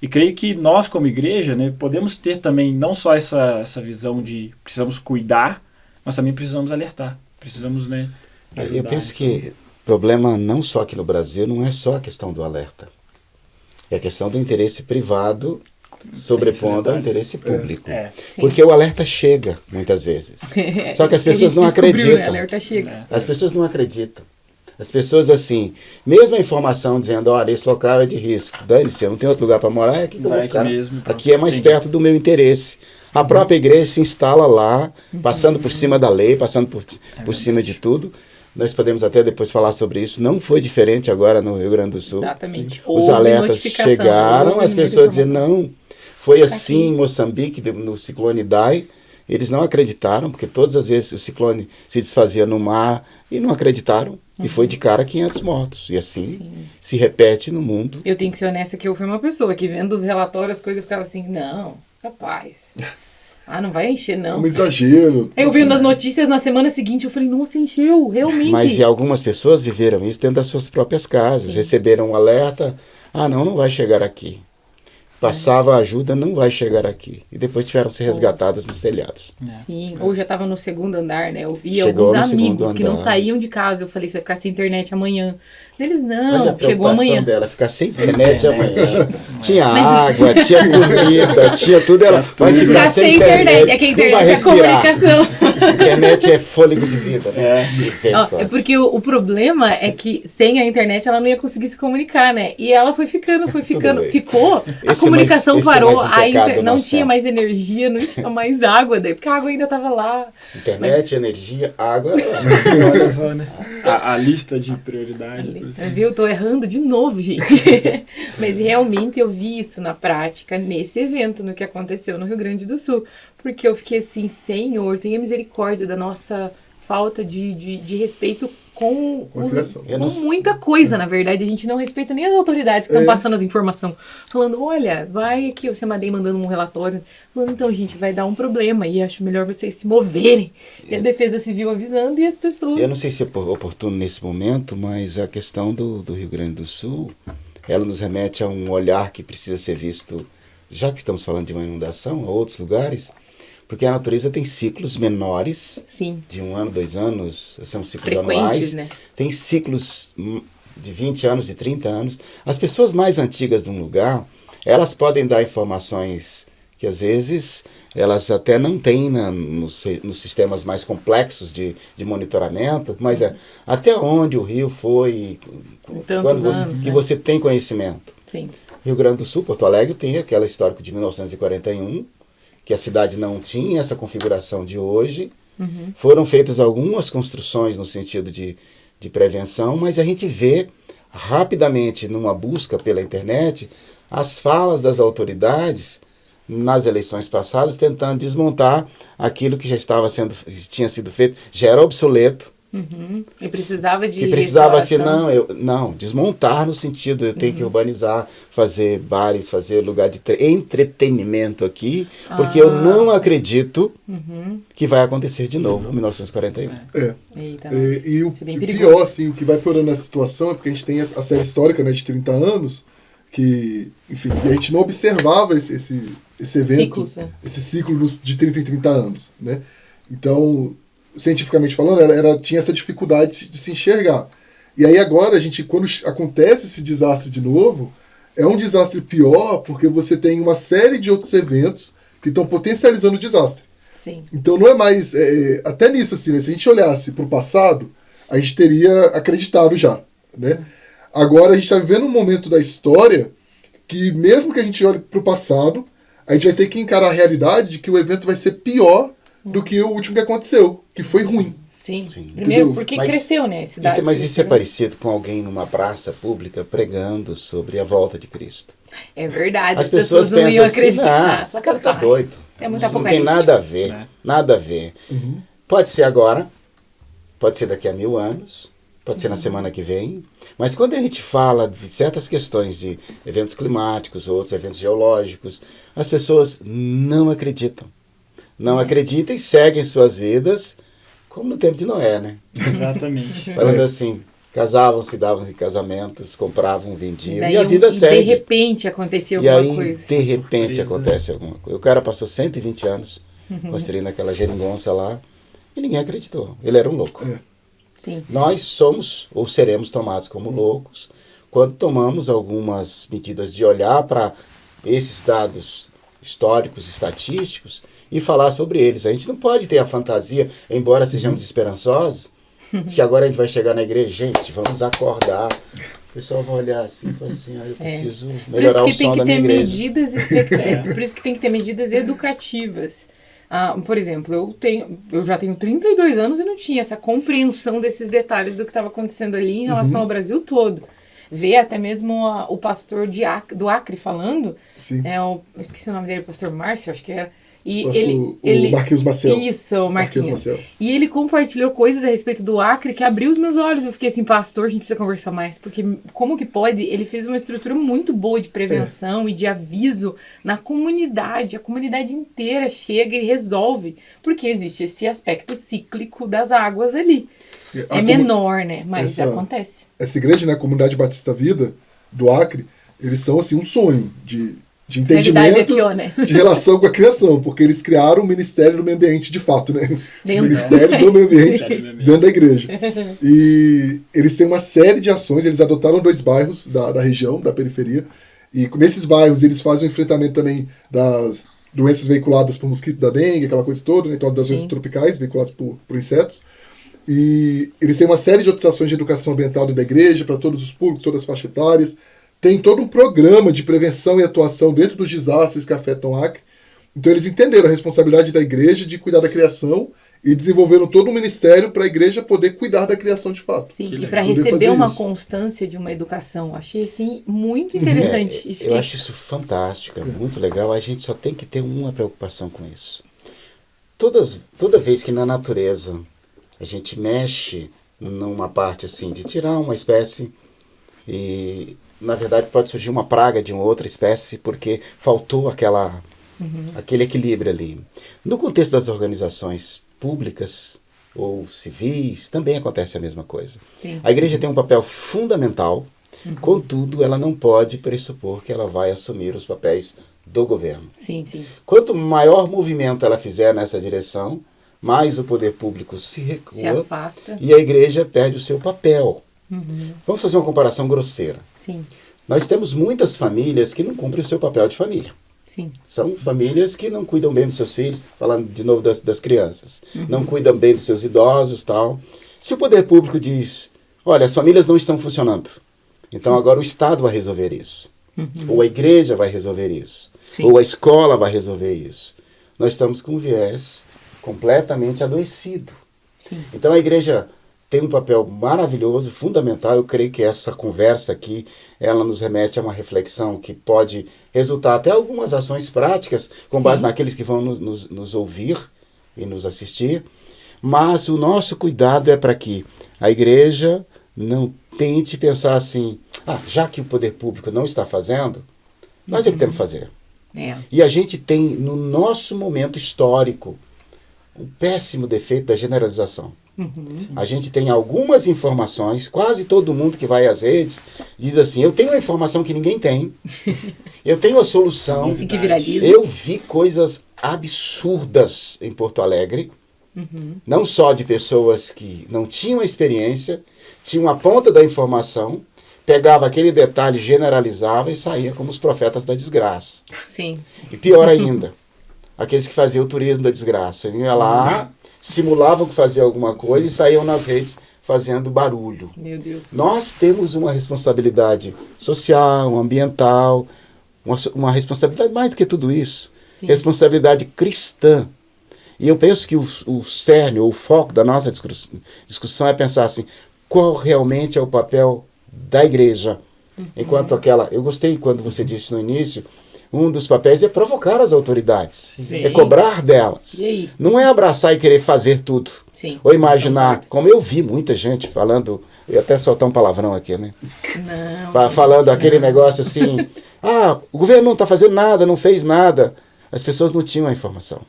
E creio que nós, como igreja, né, podemos ter também não só essa visão de precisamos cuidar, mas também precisamos alertar. Precisamos, né, Eu ajudar. penso que o problema não só aqui no Brasil não é só a questão do alerta. É a questão do interesse privado sobrepondo ao interesse público. É. Porque o alerta chega, muitas vezes. Só que as pessoas não acreditam. Né? Alerta chega. As pessoas não acreditam. As pessoas, assim, mesmo a informação dizendo, olha, esse local é de risco, dane-se, eu não tenho outro lugar para morar, é aqui que eu vou Vai aqui ficar. mesmo, pronto. Aqui é mais Entendi. perto do meu interesse. A própria igreja se instala lá, passando por cima da lei, passando por cima de tudo. Nós podemos até depois falar sobre isso. Não foi diferente agora no Rio Grande do Sul. Exatamente. Os Houve alertas notificação, chegaram, houve as muita pessoas diziam, informação. não, foi assim em Moçambique, no ciclone Idai. Eles não acreditaram, porque todas as vezes o ciclone se desfazia no mar e não acreditaram. E foi de cara 500 mortos. E assim se repete no mundo. Eu tenho que ser honesta que eu fui uma pessoa que vendo os relatórios, as coisas, eu ficava assim, não, capaz. Não vai encher, É não. um exagero. Aí eu vi nas notícias na semana seguinte, eu falei, nossa, encheu, realmente. Mas e algumas pessoas viveram isso dentro das suas próprias casas. Receberam um alerta, não vai chegar aqui. passava a ajuda, não vai chegar aqui. E depois tiveram que ser resgatadas nos telhados. Sim, ou já estava no segundo andar, né? Eu vi Chegou alguns no segundo amigos que não andar. saíam de casa. Eu falei, você vai ficar sem internet amanhã. Eles, Olha não, a chegou preocupação amanhã. dela, ficar sem internet internet. amanhã. Tinha água, tinha comida, tinha tudo. Ela vai tudo. ficar sem internet. É que a não vai internet é respirar. comunicação. Internet é fôlego de vida, né? É. Misericórdia. É porque o problema é que sem a internet ela não ia conseguir se comunicar, né? E ela foi ficando, bem. ficou, a Esse é comunicação mais- esse é parou, mais um pecado não nosso, tinha né? mais energia, não tinha mais água daí, porque a água ainda tava lá. Internet, energia, água. Olha só, né? A lista de prioridade. por exemplo. Viu? Eu tô errando de novo, gente. Mas realmente eu vi isso na prática, nesse evento, no que aconteceu no Rio Grande do Sul. Porque eu fiquei assim, Senhor, tenha misericórdia da nossa falta de respeito com Com a criação. Eu não com muita coisa, na verdade. A gente não respeita nem as autoridades que estão passando as informações. Falando, olha, vai aqui, o Semadei mandando um relatório. Falando, então, gente, vai dar um problema e acho melhor vocês se moverem. E a Defesa Civil avisando e as pessoas... Eu não sei se é oportuno nesse momento, mas a questão do Rio Grande do Sul, ela nos remete a um olhar que precisa ser visto, já que estamos falando de uma inundação, a outros lugares, porque a natureza tem ciclos menores, Sim, de 1 ano, 2 anos, são ciclos frequentes, anuais, né? tem ciclos de 20 anos, de 30 anos. As pessoas mais antigas de um lugar, elas podem dar informações que às vezes elas até não têm nos sistemas mais complexos de monitoramento, mas até onde o rio foi, tantos anos, que né? você tem conhecimento. Sim. Rio Grande do Sul, Porto Alegre, tem aquela histórico de 1941, que a cidade não tinha essa configuração de hoje. Foram feitas algumas construções no sentido de prevenção, mas a gente vê rapidamente, numa busca pela internet, as falas das autoridades nas eleições passadas, tentando desmontar aquilo que tinha sido feito, já era obsoleto. E precisava de Que precisava assim, restauração. não, desmontar no sentido, eu tenho que urbanizar, fazer bares, fazer lugar de entretenimento aqui, porque eu não acredito que vai acontecer de novo em 1941. Eita, É, nossa. e o Isso é bem perigoso. pior, assim, o que vai piorando essa situação é porque a gente tem a série histórica, né, de 30 anos, que, enfim, e a gente não observava esse evento, Ciclos, né? esse ciclo de 30 em 30 anos, né? Então, cientificamente falando, tinha essa dificuldade de se enxergar. E aí agora, quando acontece esse desastre de novo, é um desastre pior porque você tem uma série de outros eventos que estão potencializando o desastre. Sim. Então não é mais... até nisso, assim, né? Se a gente olhasse para o passado, a gente teria acreditado já, né? Agora a gente está vivendo um momento da história que, mesmo que a gente olhe para o passado, a gente vai ter que encarar a realidade de que o evento vai ser pior do que o último que aconteceu, que foi ruim. Sim. Sim. Primeiro, Entendeu? porque Mas cresceu, né? A cidade Mas isso é cresceu. parecido com alguém numa praça pública pregando sobre a volta de Cristo. É verdade. As pessoas não pensam iam assim, acreditar. esse cara tá doido. Isso é muito Isso não tem apocalíptico. nada a ver, É. nada a ver. Pode ser agora, pode ser daqui a 1000 anos, pode ser na semana que vem, mas quando a gente fala de certas questões de eventos climáticos, outros eventos geológicos, as pessoas não acreditam. Não acreditam e seguem suas vidas como no tempo de Noé, né? Exatamente. Falando assim, casavam, se davam em casamentos, compravam, vendiam, Daí e a vida de segue. repente acontecia E alguma aí, coisa. de repente, Surpresa. acontece alguma coisa. O cara passou 120 anos construindo aquela geringonça lá e ninguém acreditou. Ele era um louco. Sim. Nós somos ou seremos tomados como loucos quando tomamos algumas medidas de olhar para esses dados históricos, estatísticos e falar sobre eles. A gente não pode ter a fantasia, embora sejamos esperançosos, de que agora a gente vai chegar na igreja, gente, vamos acordar. O pessoal vai olhar assim e falar assim, eu preciso Por isso melhorar o que tem som que da minha ter igreja. medidas por isso que tem que ter medidas educativas. Por exemplo, eu já tenho 32 anos e não tinha essa compreensão desses detalhes do que estava acontecendo ali em relação ao Brasil todo. Ver até mesmo o pastor do Acre falando, Sim. eu esqueci o nome dele, o pastor Márcio, acho que era. E O Marquinhos Maciel. Isso, o Marquinhos. Maciel. E ele compartilhou coisas a respeito do Acre que abriu os meus olhos. Eu fiquei assim, pastor, a gente precisa conversar mais. Porque como que pode? Ele fez uma estrutura muito boa de prevenção e de aviso na comunidade. A comunidade inteira chega e resolve. Porque existe esse aspecto cíclico das águas ali. É menor, né? Mas acontece. Essa igreja, né, a Comunidade Batista Vida, do Acre, eles são assim um sonho de de entendimento, Realidade aqui, ó, né? de relação com a criação, porque eles criaram o Ministério do Meio Ambiente de fato, né? Dentro. O Ministério do Meio Ambiente Ministério do Meio Ambiente. dentro da igreja. E eles têm uma série de ações, eles adotaram 2 bairros da região, da periferia, e nesses bairros eles fazem o enfrentamento também das doenças veiculadas por mosquito da dengue, aquela coisa toda, né? Então das doenças tropicais veiculadas por insetos. E eles têm uma série de outras ações de educação ambiental dentro da igreja, para todos os públicos, todas as faixas etárias. Tem todo um programa de prevenção e atuação dentro dos desastres que afetam o Acre. Então eles entenderam a responsabilidade da igreja de cuidar da criação e desenvolveram todo um ministério para a igreja poder cuidar da criação de fato. Sim, Que e legal. para Poder receber fazer uma isso. constância de uma educação. Achei, assim, muito interessante. E Eu fiquei- acho isso fantástico, é muito legal. A gente só tem que ter uma preocupação com isso. Toda vez que na natureza a gente mexe numa parte assim de tirar uma espécie e na verdade pode surgir uma praga de uma outra espécie porque faltou aquele equilíbrio ali. No contexto das organizações públicas ou civis também acontece a mesma coisa. Sim. A igreja tem um papel fundamental, contudo ela não pode pressupor que ela vai assumir os papéis do governo. Sim, sim. Quanto maior movimento ela fizer nessa direção, mais o poder público se Se recua afasta. e a igreja perde o seu papel. Vamos fazer uma comparação grosseira. Sim, Nós temos muitas famílias que não cumprem o seu papel de família. sim. São famílias que não cuidam bem dos seus filhos, falando de novo das crianças. Não cuidam bem dos seus idosos, tal. Se o poder público diz, olha, as famílias não estão funcionando, então agora o Estado vai resolver isso. Ou a igreja vai resolver isso. Sim. Ou a escola vai resolver isso. Nós estamos com um viés completamente adoecido. Sim. Então a igreja tem um papel maravilhoso, fundamental. Eu creio que essa conversa aqui, ela nos remete a uma reflexão que pode resultar até algumas ações práticas, com base Sim. naqueles que vão nos ouvir e nos assistir. Mas o nosso cuidado é para que a igreja não tente pensar assim, já que o poder público não está fazendo, nós é que temos que fazer. É. E a gente tem, no nosso momento histórico, um péssimo defeito da generalização. A gente tem algumas informações, quase todo mundo que vai às redes diz assim, eu tenho uma informação que ninguém tem, eu tenho a solução. Assim que viraliza. Eu vi coisas absurdas em Porto Alegre, não só de pessoas que não tinham experiência, tinham a ponta da informação, pegava aquele detalhe, generalizava e saía como os profetas da desgraça. Sim. E pior ainda, aqueles que faziam o turismo da desgraça. Iam lá, simulavam que faziam alguma coisa e saíam nas redes fazendo barulho. Meu Deus. Nós temos uma responsabilidade social, ambiental, uma responsabilidade mais do que tudo isso. Sim. Responsabilidade cristã. E eu penso que o cerne, ou o foco da nossa discussão é pensar assim, qual realmente é o papel da igreja? Enquanto eu gostei quando você disse no início, um dos papéis é provocar as autoridades, Sim. é cobrar delas. E aí? Não é abraçar e querer fazer tudo. Sim. Ou imaginar, como eu vi muita gente falando, eu até soltar um palavrão aqui, né? Não. Falando aquele negócio assim, o governo não está fazendo nada, não fez nada. As pessoas não tinham a informação.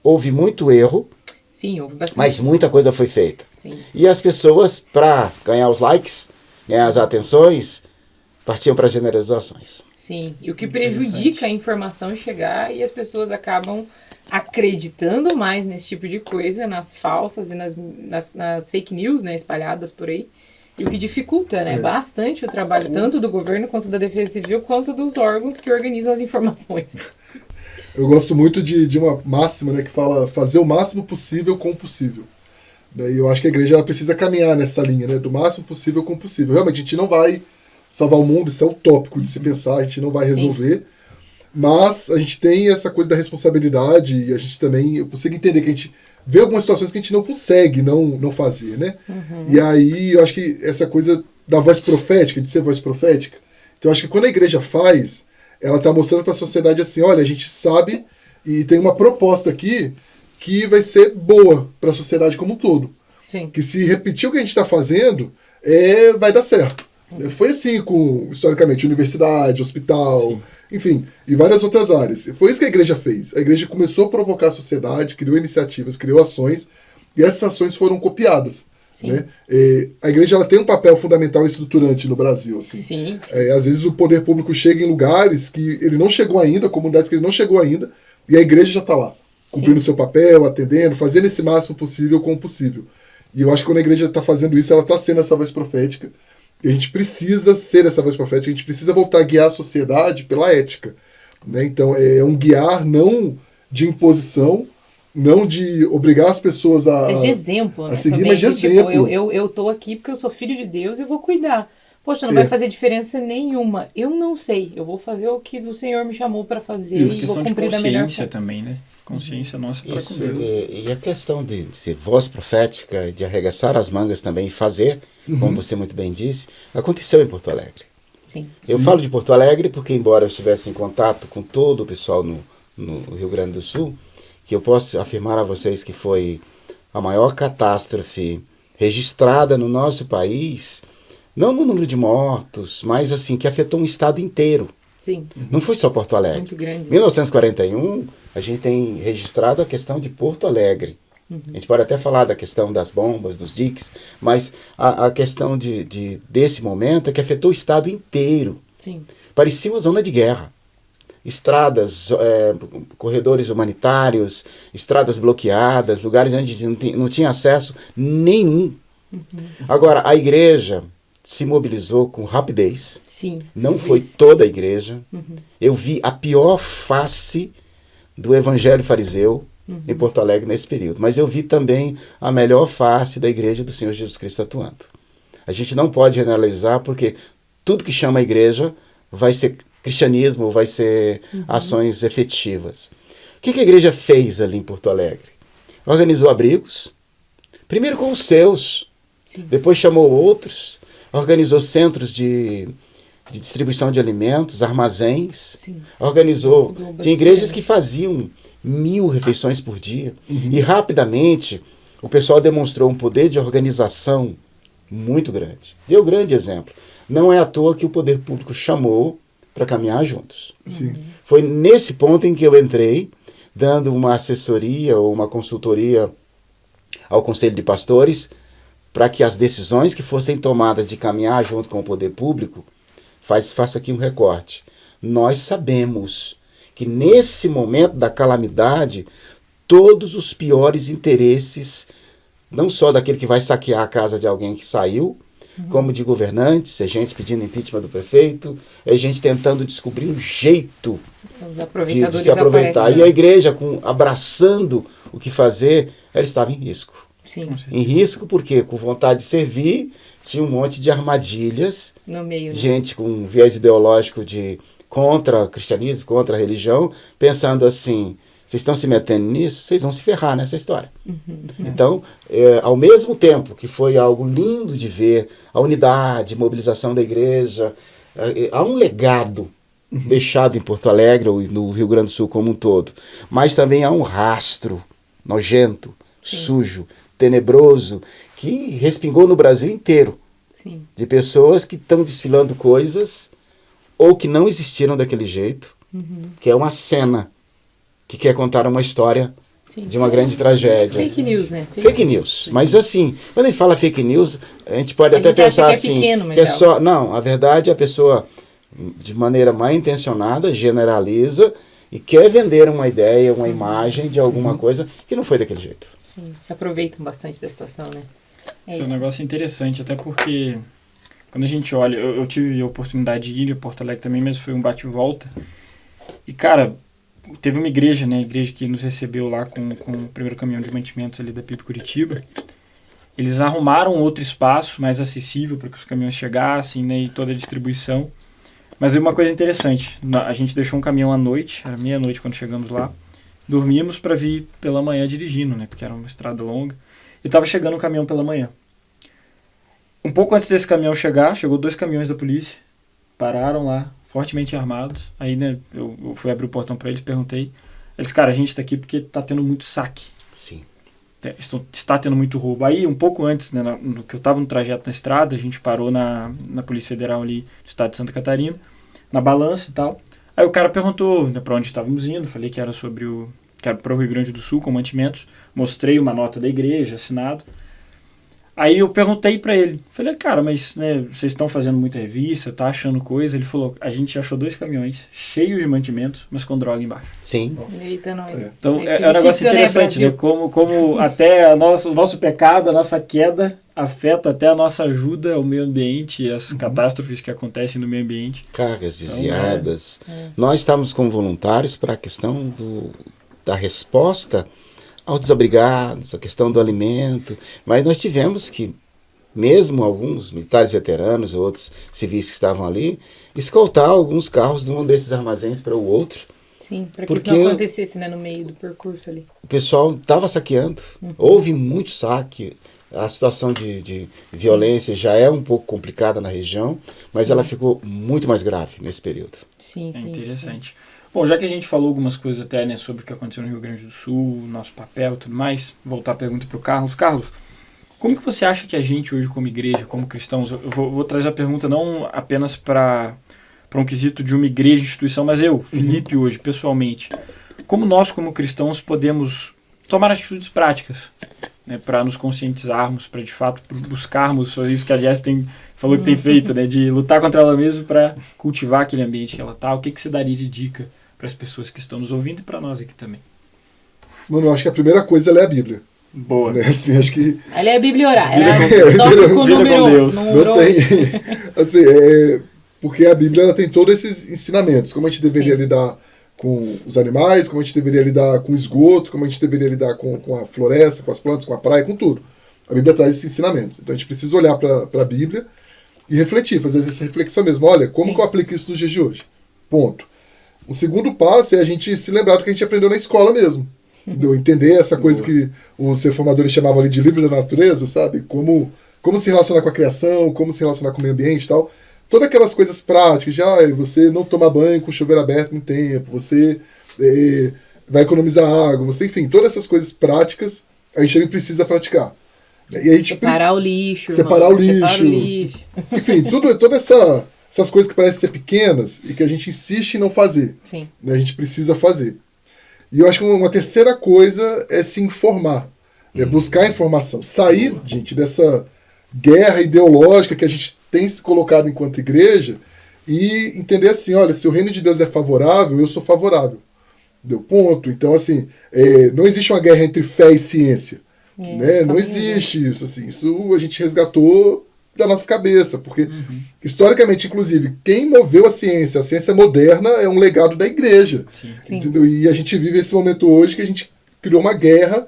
Houve muito erro, Sim, houve bastante. mas muita coisa foi feita. Sim. E as pessoas, para ganhar os likes, ganhar as atenções, partiam para generalizações. Sim, e o que prejudica a informação chegar e as pessoas acabam acreditando mais nesse tipo de coisa, nas falsas e nas fake news, né, espalhadas por aí. E o que dificulta, né, bastante o trabalho tanto do governo, quanto da Defesa Civil, quanto dos órgãos que organizam as informações. Eu gosto muito de uma máxima, né, que fala fazer o máximo possível com o possível. E eu acho que a igreja ela precisa caminhar nessa linha, né, do máximo possível com o possível. Realmente, a gente não vai salvar o mundo, isso é utópico de se pensar, a gente não vai resolver. Sim. Mas a gente tem essa coisa da responsabilidade e a gente também, eu consigo entender que a gente vê algumas situações que a gente não consegue não fazer, né? E aí eu acho que essa coisa da voz profética, de ser voz profética, então eu acho que quando a igreja faz, ela está mostrando para a sociedade assim, olha, a gente sabe e tem uma proposta aqui que vai ser boa para a sociedade como um todo. Sim. Que se repetir o que a gente está fazendo, vai dar certo. Foi assim com, historicamente, universidade, hospital, sim, enfim, e várias outras áreas. Foi isso que a igreja fez. A igreja começou a provocar a sociedade, criou iniciativas, criou ações, e essas ações foram copiadas. Sim. Né? A igreja ela tem um papel fundamental e estruturante no Brasil. Assim. Sim. Às vezes o poder público chega em lugares que ele não chegou ainda, comunidades que ele não chegou ainda, e a igreja já está lá, cumprindo o seu papel, atendendo, fazendo esse máximo possível com o possível. E eu acho que quando a igreja está fazendo isso, ela está sendo essa voz profética. E a gente precisa ser essa voz profética, a gente precisa voltar a guiar a sociedade pela ética. Né? Então, é um guiar não de imposição, não de obrigar as pessoas a Mas de exemplo, né? a seguir, Também, mas de exemplo. Tipo, eu tô aqui porque eu sou filho de Deus e eu vou cuidar. Poxa, não vai fazer diferença nenhuma. Eu não sei. Eu vou fazer o que o Senhor me chamou para fazer e questão vou de cumprir da melhor consciência forma. também, né? Consciência nossa para Isso, com Deus. e a questão de ser voz profética, de arregaçar as mangas também e fazer, como você muito bem disse, aconteceu em Porto Alegre. Sim. Eu falo de Porto Alegre porque, embora eu estivesse em contato com todo o pessoal no Rio Grande do Sul, que eu posso afirmar a vocês que foi a maior catástrofe registrada no nosso país, não no número de mortos, mas assim, que afetou um estado inteiro. Sim. Não foi só Porto Alegre. Muito grande. Em 1941, a gente tem registrado a questão de Porto Alegre. A gente pode até falar da questão das bombas, dos diques, mas a questão desse momento é que afetou o estado inteiro. Sim. Parecia uma zona de guerra. Estradas, corredores humanitários, estradas bloqueadas, lugares onde não tinha acesso nenhum. Agora, a igreja se mobilizou com rapidez. Sim. Não foi toda a igreja. Eu vi a pior face do evangelho fariseu em Porto Alegre nesse período. Mas eu vi também a melhor face da igreja do Senhor Jesus Cristo atuando. A gente não pode generalizar porque tudo que chama a igreja vai ser cristianismo, vai ser ações efetivas. O que a igreja fez ali em Porto Alegre? Organizou abrigos, primeiro com os seus, depois chamou outros, organizou centros de distribuição de alimentos, armazéns, organizou. Tem igrejas que faziam 1000 refeições por dia. E rapidamente o pessoal demonstrou um poder de organização muito grande. Deu grande exemplo. Não é à toa que o poder público chamou para caminhar juntos. Sim. Foi nesse ponto em que eu entrei, dando uma assessoria ou uma consultoria ao Conselho de Pastores, para que as decisões que fossem tomadas de caminhar junto com o poder público, faço aqui um recorte. Nós sabemos que nesse momento da calamidade, todos os piores interesses, não só daquele que vai saquear a casa de alguém que saiu, como de governantes, é gente pedindo impeachment do prefeito, é gente tentando descobrir um jeito de se aproveitar. Aparecem. E a igreja, abraçando o que fazer, ela estava em risco. Sim. Em risco porque, com vontade de servir, tinha um monte de armadilhas, No meio. Né? gente com viés ideológico contra o cristianismo, contra a religião, pensando assim, vocês estão se metendo nisso, vocês vão se ferrar nessa história. Então, ao mesmo tempo que foi algo lindo de ver, a unidade, a mobilização da igreja, há um legado deixado em Porto Alegre ou no Rio Grande do Sul como um todo, mas também há um rastro nojento, sujo, tenebroso, que respingou no Brasil inteiro. Sim. De pessoas que estão desfilando coisas ou que não existiram daquele jeito, que é uma cena que quer contar uma história de uma grande tragédia. Fake news, né? Fake news. Mas assim, quando a gente fala fake news, a gente pode A até gente acha pensar que é assim, pequeno, mas que é é só... Não, a verdade é a pessoa, de maneira mal intencionada, generaliza e quer vender uma ideia, uma imagem de alguma coisa que não foi daquele jeito. Sim. Se aproveitam bastante da situação, né? Isso é um negócio interessante, até porque quando a gente olha, eu tive a oportunidade de ir a Porto Alegre também, mas foi um bate e volta. E, cara, teve uma igreja, né? A igreja que nos recebeu lá com o primeiro caminhão de mantimentos ali da PIB Curitiba. Eles arrumaram outro espaço mais acessível para que os caminhões chegassem, né? E toda a distribuição. Mas aí uma coisa interessante, a gente deixou um caminhão à noite, era meia-noite quando chegamos lá. Dormimos para vir pela manhã dirigindo, né? Porque era uma estrada longa. E estava chegando um caminhão pela manhã. Um pouco antes desse caminhão chegar, chegou 2 caminhões da polícia. Pararam lá, fortemente armados. Aí, né, eu fui abrir o portão para eles, perguntei. Eles, cara, a gente está aqui porque está tendo muito saque. Sim. Está tendo muito roubo. Aí, um pouco antes, né, no que eu estava no trajeto na estrada, a gente parou na Polícia Federal ali do estado de Santa Catarina, na balança e tal. Aí o cara perguntou, né, para onde estávamos indo. Falei que era que era para o Rio Grande do Sul com mantimentos. Mostrei uma nota da igreja, assinado. Aí eu perguntei pra ele, falei, cara, mas né, vocês estão fazendo muita revista, tá achando coisa? Ele falou, a gente achou 2 caminhões cheios de mantimentos, mas com droga embaixo. Sim. Eita, nós. Então Aí é fica um negócio difícil, interessante, né? Brasil? Como até o nosso pecado, a nossa queda afeta até a nossa ajuda ao meio ambiente, as catástrofes que acontecem no meio ambiente. Cargas Então, desviadas. Nós estávamos como voluntários para a questão da resposta aos desabrigados, a questão do alimento, mas nós tivemos que, mesmo alguns militares veteranos, outros civis que estavam ali, escoltar alguns carros de um desses armazéns para o outro. Sim, para que isso Porque não acontecesse, né, no meio do percurso ali. o pessoal estava saqueando, houve muito saque, a situação de violência já é um pouco complicada na região, mas ela ficou muito mais grave nesse período. Sim, É sim. interessante. Bom, já que a gente falou algumas coisas até né, sobre o que aconteceu no Rio Grande do Sul, nosso papel e tudo mais, voltar a pergunta para o Carlos. Carlos, como que você acha que a gente hoje como igreja, como cristãos, eu vou trazer a pergunta não apenas para um quesito de uma igreja, instituição, mas eu, Felipe, hoje, pessoalmente, como nós como cristãos podemos tomar atitudes práticas, né, para nos conscientizarmos, para de fato buscarmos fazer isso que a Jess falou que tem feito, né, de lutar contra ela mesma para cultivar aquele ambiente que ela está. O que você daria de dica para as pessoas que estão nos ouvindo e para nós aqui também? Mano, eu acho que a primeira coisa é ler a Bíblia. Boa. Né? Assim, acho que Ela é a Bíblia orar. Vida Ela com- é o tópico vida número com Deus. não tem. Assim, porque a Bíblia ela tem todos esses ensinamentos. Como a gente deveria Sim. lidar com os animais, como a gente deveria lidar com o esgoto, como a gente deveria lidar com a floresta, com as plantas, com a praia, com tudo. A Bíblia traz esses ensinamentos. Então a gente precisa olhar para a Bíblia e refletir, fazer essa reflexão mesmo. Olha, como Sim. que eu aplico isso nos dias de hoje? Ponto. O segundo passo é a gente se lembrar do que a gente aprendeu na escola mesmo. Entendeu? Entender essa coisa que os reformadores chamavam ali de livro da natureza, sabe? Como se relacionar com a criação, como se relacionar com o meio ambiente e tal. Todas aquelas coisas práticas, você não tomar banho com o chuveiro aberto no tempo, você vai economizar água, você, enfim, todas essas coisas práticas a gente também precisa praticar. E a gente Separar o lixo. Separar irmão. o lixo. Separa o lixo. Enfim, todas essas coisas que parecem ser pequenas e que a gente insiste em não fazer. Sim. Né? A gente precisa fazer. E eu acho que uma terceira coisa é se informar. É buscar informação. Sair, gente, dessa guerra ideológica que a gente tem se colocado enquanto igreja e entender assim, olha, se o reino de Deus é favorável, eu sou favorável. Deu ponto. Então, assim, não existe uma guerra entre fé e ciência. Né? Não existe isso. Assim, isso a gente resgatou da nossa cabeça, porque historicamente, inclusive, quem moveu a ciência moderna é um legado da igreja. Sim. Entendeu? E a gente vive esse momento hoje que a gente criou uma guerra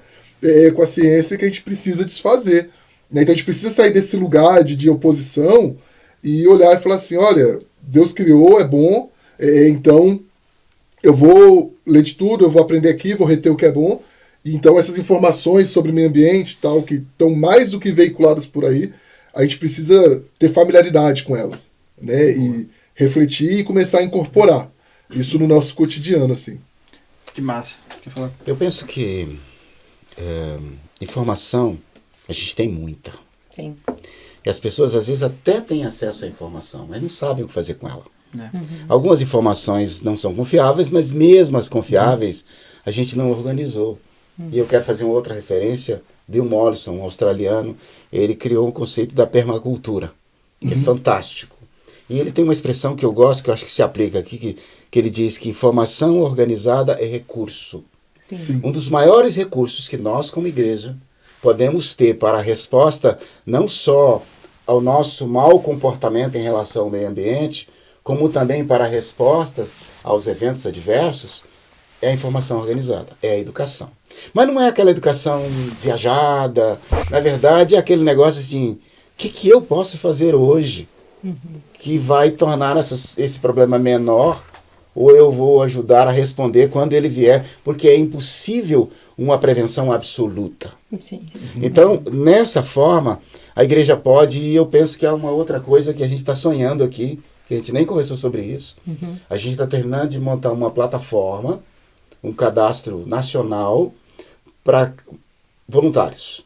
com a ciência que a gente precisa desfazer. Né? Então a gente precisa sair desse lugar de oposição e olhar e falar assim, olha, Deus criou, é bom, então eu vou ler de tudo, eu vou aprender aqui, vou reter o que é bom. E então essas informações sobre meio ambiente e tal, que estão mais do que veiculadas por aí, a gente precisa ter familiaridade com elas, né? E refletir e começar a incorporar isso no nosso cotidiano, assim. Que massa. Quer falar? Eu penso que informação a gente tem muita. Sim. E as pessoas às vezes até têm acesso à informação, mas não sabem o que fazer com ela. Né? Algumas informações não são confiáveis, mas mesmo as confiáveis a gente não organizou. E eu quero fazer uma outra referência. Bill Mollison, um australiano, ele criou um conceito da permacultura, que é fantástico. E ele tem uma expressão que eu gosto, que eu acho que se aplica aqui, que ele diz que informação organizada é recurso. Sim. Sim. Um dos maiores recursos que nós, como igreja, podemos ter para a resposta não só ao nosso mau comportamento em relação ao meio ambiente, como também para a resposta aos eventos adversos, é a informação organizada, é a educação. Mas não é aquela educação viajada, na verdade é aquele negócio assim, o que eu posso fazer hoje que vai tornar esse problema menor, ou eu vou ajudar a responder quando ele vier, porque é impossível uma prevenção absoluta. Sim. Então, nessa forma, a igreja pode, e eu penso que há uma outra coisa que a gente está sonhando aqui, que a gente nem conversou sobre isso. A gente está terminando de montar uma plataforma, um cadastro nacional para voluntários.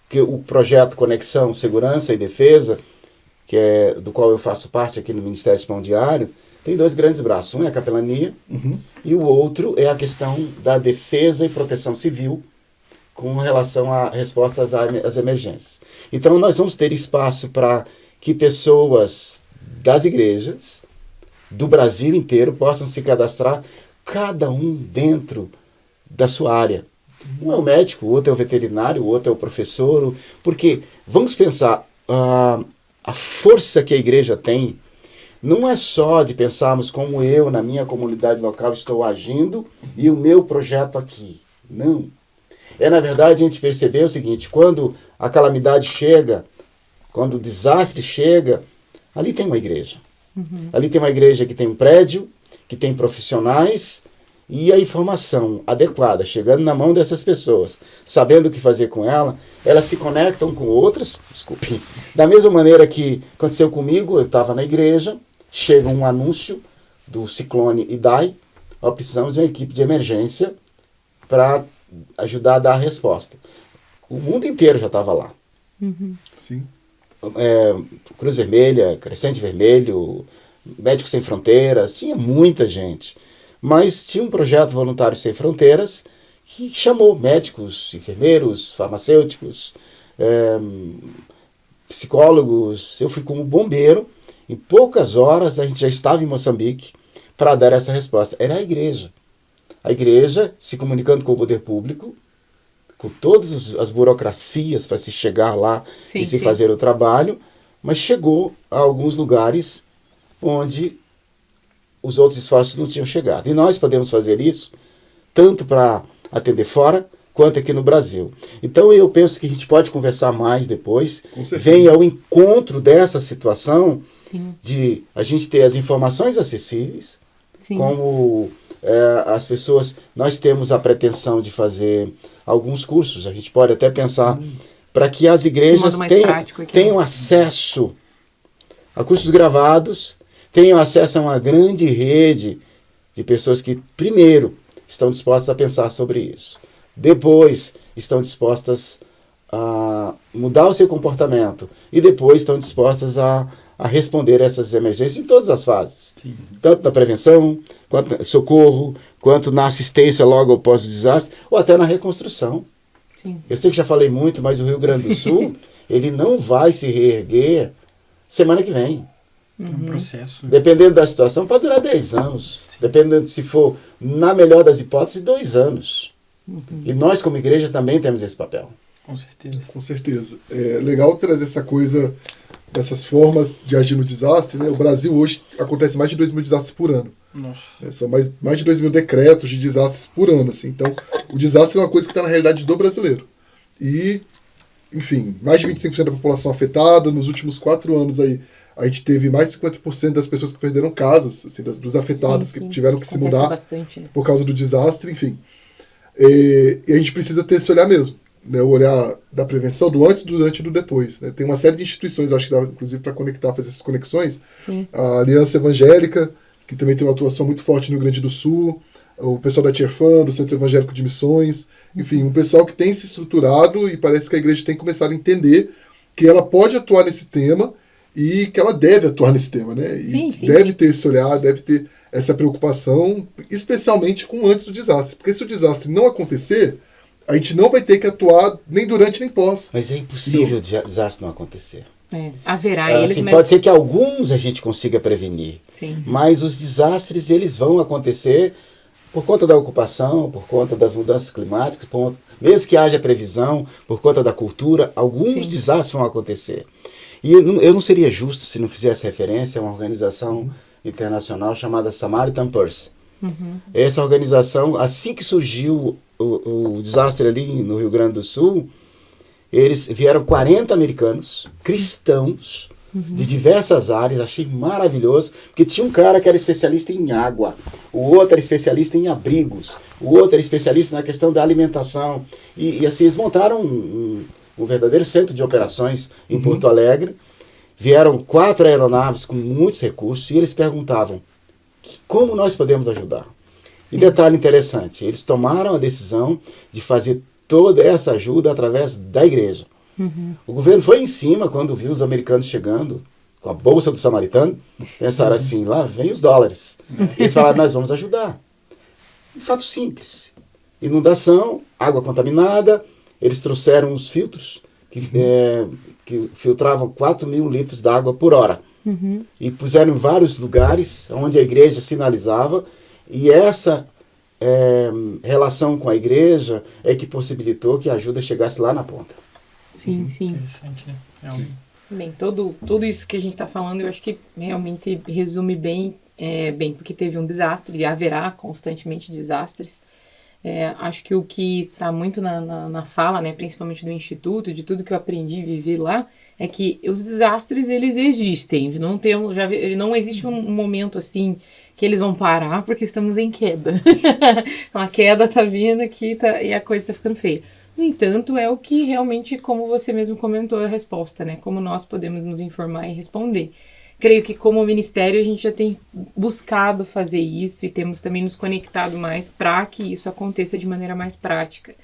Que o projeto Conexão, Segurança e Defesa, que é do qual eu faço parte aqui no Ministério Pão Diário, tem dois grandes braços. Um é a capelania e o outro é a questão da defesa e proteção civil com relação a respostas às emergências. Então, nós vamos ter espaço para que pessoas das igrejas do Brasil inteiro possam se cadastrar, cada um dentro da sua área. Um é o médico, o outro é o veterinário, o outro é o professor. Porque, vamos pensar, a força que a igreja tem não é só de pensarmos como eu, na minha comunidade local, estou agindo e o meu projeto aqui. Não. É, na verdade, a gente perceber o seguinte: quando a calamidade chega, quando o desastre chega, ali tem uma igreja. Ali tem uma igreja que tem um prédio, que tem profissionais e a informação adequada chegando na mão dessas pessoas, sabendo o que fazer com ela, elas se conectam com outras. Desculpe. Da mesma maneira que aconteceu comigo, eu estava na igreja, chega um anúncio do ciclone Idai, ó, precisamos de uma equipe de emergência para ajudar a dar a resposta. O mundo inteiro já estava lá. Sim. Cruz Vermelha, Crescente Vermelho, Médicos Sem Fronteiras, tinha muita gente. Mas tinha um projeto Voluntários Sem Fronteiras que chamou médicos, enfermeiros, farmacêuticos, psicólogos. Eu fui como bombeiro. Em poucas horas a gente já estava em Moçambique para dar essa resposta. Era a igreja. A igreja se comunicando com o poder público, com todas as burocracias para se chegar lá e se fazer o trabalho, mas chegou a alguns lugares onde os outros esforços não tinham chegado. E nós podemos fazer isso tanto para atender fora quanto aqui no Brasil. Então eu penso que a gente pode conversar mais depois, venha ao encontro dessa situação de a gente ter as informações acessíveis, como as pessoas, nós temos a pretensão de fazer alguns cursos, a gente pode até pensar para que as igrejas tenham acesso a cursos gravados, tenham acesso a uma grande rede de pessoas que, primeiro, estão dispostas a pensar sobre isso, depois estão dispostas a mudar o seu comportamento e depois estão dispostas a responder a essas emergências em todas as fases. Sim. Tanto na prevenção, quanto no socorro, quanto na assistência logo após o desastre, ou até na reconstrução. Sim. Eu sei que já falei muito, mas o Rio Grande do Sul, ele não vai se reerguer semana que vem. É um processo. Dependendo da situação, pode durar 10 anos. Sim. Dependendo, se for, na melhor das hipóteses, 2 anos. E nós, como igreja, também temos esse papel. Com certeza. Com certeza. É legal trazer essa coisa dessas formas de agir no desastre, né? O Brasil hoje acontece mais de 2.000 desastres por ano. Nossa. São mais de 2.000 decretos de desastres por ano. Assim. Então, o desastre é uma coisa que está na realidade do brasileiro. E, enfim, mais de 25% da população afetada. Nos últimos 4 anos aí, a gente teve mais de 50% das pessoas que perderam casas, assim, dos afetados, que tiveram que se mudar bastante, né? Por causa do desastre, enfim. E a gente precisa ter esse olhar mesmo. Né, o olhar da prevenção, do antes, do durante e do depois. Né? Tem uma série de instituições, acho que dá inclusive para conectar, fazer essas conexões. Sim. A Aliança Evangélica, que também tem uma atuação muito forte no Rio Grande do Sul, o pessoal da Tierfan, do Centro Evangélico de Missões, enfim, um pessoal que tem se estruturado e parece que a igreja tem começado a entender que ela pode atuar nesse tema e que ela deve atuar nesse tema, né? E deve ter esse olhar, deve ter essa preocupação, especialmente com antes do desastre. Porque se o desastre não acontecer, a gente não vai ter que atuar nem durante nem pós. Mas é impossível o desastre não acontecer. Haverá eles, assim, mas... Pode ser que alguns a gente consiga prevenir. Sim. Mas os desastres, eles vão acontecer por conta da ocupação, por conta das mudanças climáticas, mesmo que haja previsão, por conta da cultura, alguns desastres vão acontecer. E eu não seria justo se não fizesse referência a uma organização internacional chamada Samaritan Purse. Essa organização, assim que surgiu o desastre ali no Rio Grande do Sul, eles vieram 40 americanos, cristãos, de diversas áreas, achei maravilhoso, porque tinha um cara que era especialista em água, o outro era especialista em abrigos, o outro era especialista na questão da alimentação, e assim, eles montaram um verdadeiro centro de operações em Porto Alegre, vieram 4 aeronaves com muitos recursos, e eles perguntavam, como nós podemos ajudar? Sim. E detalhe interessante, eles tomaram a decisão de fazer toda essa ajuda através da igreja. O governo foi em cima quando viu os americanos chegando com a bolsa do samaritano, pensaram assim, lá vem os dólares. Eles falaram, nós vamos ajudar. Um fato simples, inundação, água contaminada, eles trouxeram os filtros que filtravam 4.000 litros d'água por hora. E puseram em vários lugares onde a igreja sinalizava, e essa relação com a igreja é que possibilitou que a ajuda chegasse lá na ponta. Sim. Interessante, né? Realmente. Bem, tudo isso que a gente está falando, eu acho que realmente resume bem, porque teve um desastre e haverá constantemente desastres. Acho que o que está muito na fala, né, principalmente do Instituto, de tudo que eu aprendi a viver lá, é que os desastres, eles existem. Não existe um momento assim que eles vão parar porque estamos em queda. A queda está vindo aqui e a coisa está ficando feia. No entanto, é o que realmente, como você mesmo comentou, é a resposta, né? Como nós podemos nos informar e responder. Creio que como ministério a gente já tem buscado fazer isso e temos também nos conectado mais para que isso aconteça de maneira mais prática.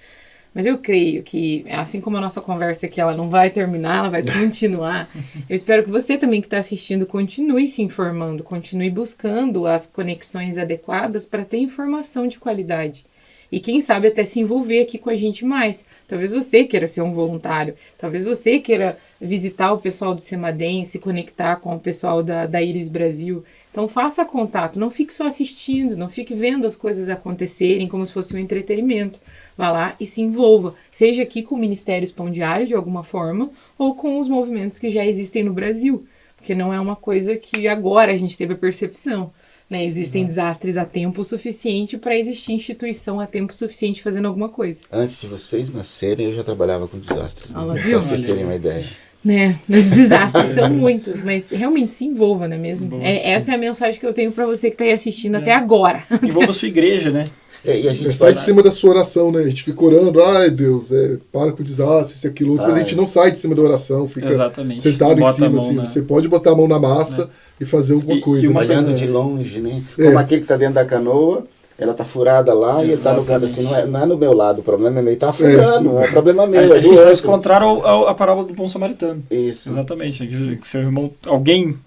Mas eu creio que, assim como a nossa conversa aqui, ela não vai terminar, ela vai continuar. Eu espero que você também que está assistindo continue se informando, continue buscando as conexões adequadas para ter informação de qualidade. E quem sabe até se envolver aqui com a gente mais. Talvez você queira ser um voluntário, talvez você queira visitar o pessoal do Semadem, se conectar com o pessoal da Iris Brasil. Então faça contato, não fique só assistindo, não fique vendo as coisas acontecerem como se fosse um entretenimento. Vá lá e se envolva, seja aqui com o Ministério Pão Diário de alguma forma, ou com os movimentos que já existem no Brasil, porque não é uma coisa que agora a gente teve a percepção. Né, existem desastres a tempo suficiente para existir instituição a tempo suficiente fazendo alguma coisa. Antes de vocês nascerem, eu já trabalhava com desastres. Né? Só para vocês terem uma ideia. Né, os desastres são muitos, mas realmente se envolva, não é mesmo? Essa é a mensagem que eu tenho para você que está aí assistindo até agora. Envolva a sua igreja, né? E a gente sai de cima da sua oração, né? A gente fica orando, ai Deus, para com o desastre, isso, aquilo, outro, mas a gente não sai de cima da oração, fica sentado em cima, assim. Você pode botar a mão na massa e fazer alguma coisa. E olhando de longe, né? Como aquele que está dentro da canoa, ela tá furada lá e ele tá no canto assim, não é no meu lado, o problema é meu, tá furando, não é problema meu. A gente faz contrário a parábola do bom samaritano. Isso. Exatamente. Que seu irmão,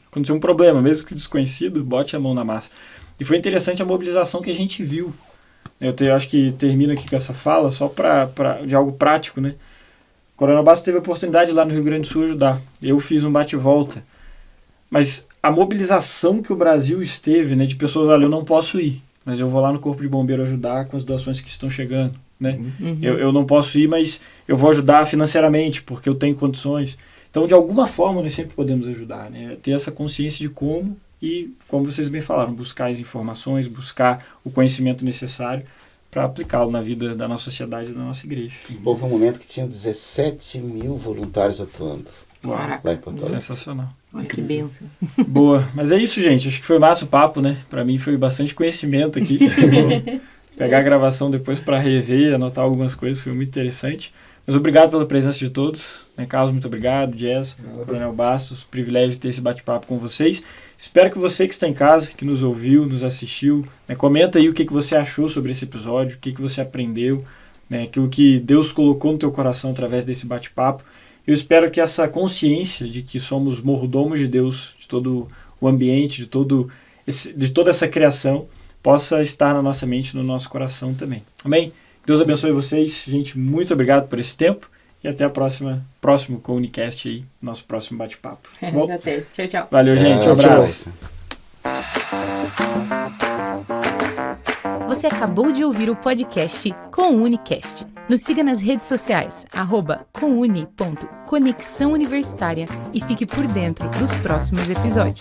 aconteceu um problema, mesmo que desconhecido, bote a mão na massa. E foi interessante a mobilização que a gente viu. Eu acho que termino aqui com essa fala só de algo prático, né? O Coronel Bastos teve a oportunidade lá no Rio Grande do Sul ajudar. Eu fiz um bate-volta. Mas a mobilização que o Brasil esteve, né, de pessoas, olha, eu não posso ir, mas eu vou lá no Corpo de Bombeiro ajudar com as doações que estão chegando, né? Eu não posso ir, mas eu vou ajudar financeiramente, porque eu tenho condições. Então, de alguma forma, nós sempre podemos ajudar, né? Ter essa consciência de como e, como vocês bem falaram, buscar as informações, buscar o conhecimento necessário para aplicá-lo na vida da nossa sociedade e da nossa igreja. Houve um momento que tinham 17 mil voluntários atuando. Uau, lá em Porto Alegre. Sensacional. Olha que bênção. Boa, mas é isso, gente. Acho que foi massa o papo, né? Para mim foi bastante conhecimento aqui. Vou pegar a gravação depois para rever, anotar algumas coisas, foi muito interessante. Mas obrigado pela presença de todos. Né, Carlos, muito obrigado. Jess, Coronel Bastos, privilégio de ter esse bate-papo com vocês. Espero que você que está em casa, que nos ouviu, nos assistiu, né, comenta aí o que você achou sobre esse episódio, o que você aprendeu, né, aquilo que Deus colocou no teu coração através desse bate-papo. Eu espero que essa consciência de que somos mordomos de Deus, de todo o ambiente, de toda essa criação, possa estar na nossa mente, no nosso coração também. Amém? Deus abençoe vocês. Gente, muito obrigado por esse tempo. E até a próximo Comunicast aí, nosso próximo bate-papo. Bom? Até. Tchau, tchau. Valeu, gente. Um abraço. Você acabou de ouvir o podcast Comunicast. Nos siga nas redes sociais, @comuni.conexão universitária e fique por dentro dos próximos episódios.